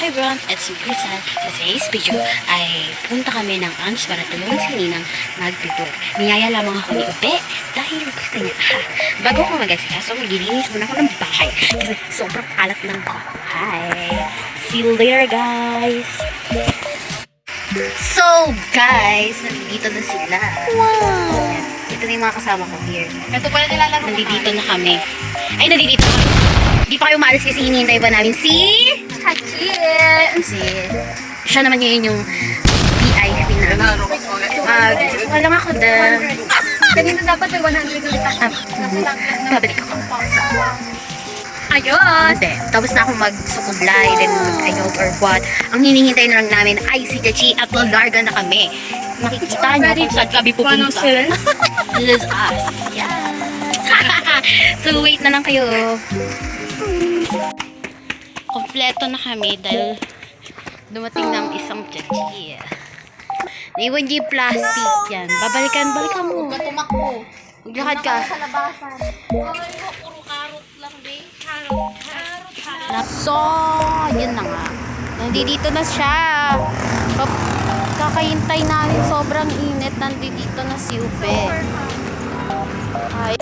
Hi everyone, it's Marisa. Sa today's video ay punta kami ng Ange para tulungan si Ninang mag-tour. Niyaya lamang ako ni Ube dahil gusto niya. Bago ko mag-asikaso, maglilinis muna ako ng bahay kasi sobrang alat ng bahay. See you later guys! So guys, nandito na sila. Wow! Yes, ito na yung mga kasama ko here. Ito pala nilalaro. Nandito na kami. Ay, nandito na kami. Hindi pa kayo maalis kasi hinihintay pa namin si siya naman ngayon yung VIP na. Gusto lang ako na. Kanina dapat may 100 ulit ako. Babalik ako. Ayos! Hindi. Tapos na ako magsukublay, then mag-ayog or what. Ang hinihintay na lang namin ay si Chachi at larga na kami. Makikita niyo kung saan kami pupunta. This is us. Yeah. So wait na lang kayo. Kompleto na kami dahil dumating ng isang Chachi. Naiwan yung plastic yan. Balikan mo. Huwag ka tumakbo. Maglakad ka. Sa labasan. Puro karot lang, be. Karot. So, yun na nga. Nandito na siya. Kakahintay namin. Sobrang init. Nandito na si Ube. Ay.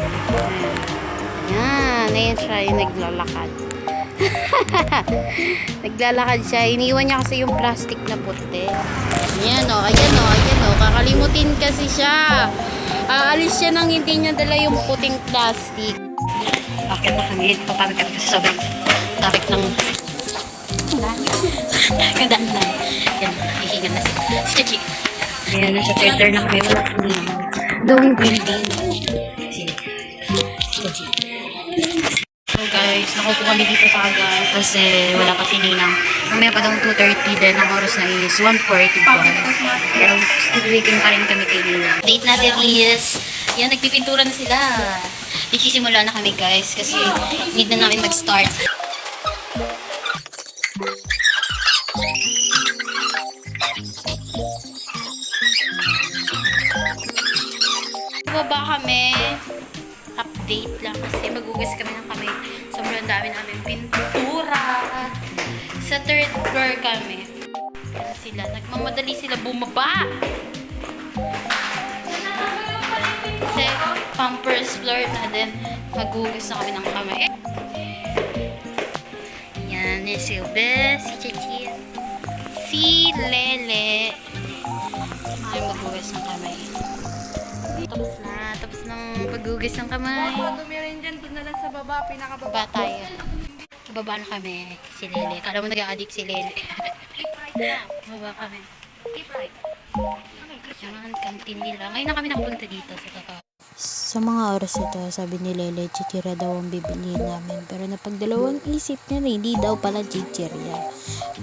Yan. Ayan siya yung naglalakad. Naglalakad siya. Iniwan niya kasi yung plastic na puti. Ayan o. Kakalimutin kasi siya. Aalis siya nang hindi niya dala yung puting plastic. Bakit na kami? Papagod kami kasi sobrang traffic ng gandaan na. Yan, hihingan na si Chachi. Ayan, nasa third floor na kami. Wala kami doon building. Si Chachi. So guys, nakupo kami dito sa agad kasi wala pa si Ninang. Mamaya pa daw 2:30 din. Ang oras na is 1:41. Pero still waiting pa rin kami kay Ninang. Date natin is, yan, nagpipintura na sila. Nagsisimula na kami guys kasi need na namin mag-start. Baba kami. Update lang kasi magugas kami ng kamay. Sobrang dami namin pintura. Sa third floor kami. Yan sila. Nagmamadali sila bumaba. Kasi pang first floor na din. Magugas na kami ng kamay. Yan. Si Ube, si Chachi, si Lele. Ay, magugas ng kamay. Tapos ng paghugas ng kamay. Dumi rin dyan. Doon na lang sa baba. Pinakababa. Baba tayo. Baba na kami. Si Lele. Kala mo nag-a-addict si Lele. Baba kami. Yan, kantin nila. Ngayon na kami nakapunta dito sa totoo. Sa mga oras ito, sabi ni Lele, chichira daw ang bibilihin namin. Pero napagdalawang isip niya na hindi daw pala chichirya,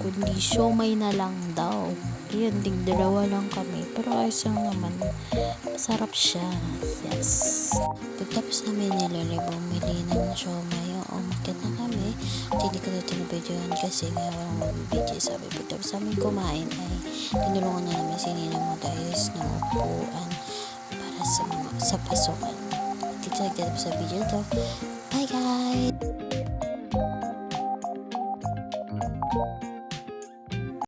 kundi siomay na lang daw. Yun, dalawa lang kami. Pero ayos lang naman. Masarap siya. Yes. Pagtapos namin ni Lele, bumili ng siomay. Umakit na kami. Hindi ko na tinabidyohan kasi nga walang mabibidyo. Sabi, pagtapos namin kumain ay tinulungan na namin si Ninang mag-ayos ng upuan para sa pasukan. Dito nagtatapos sa video to. Bye guys!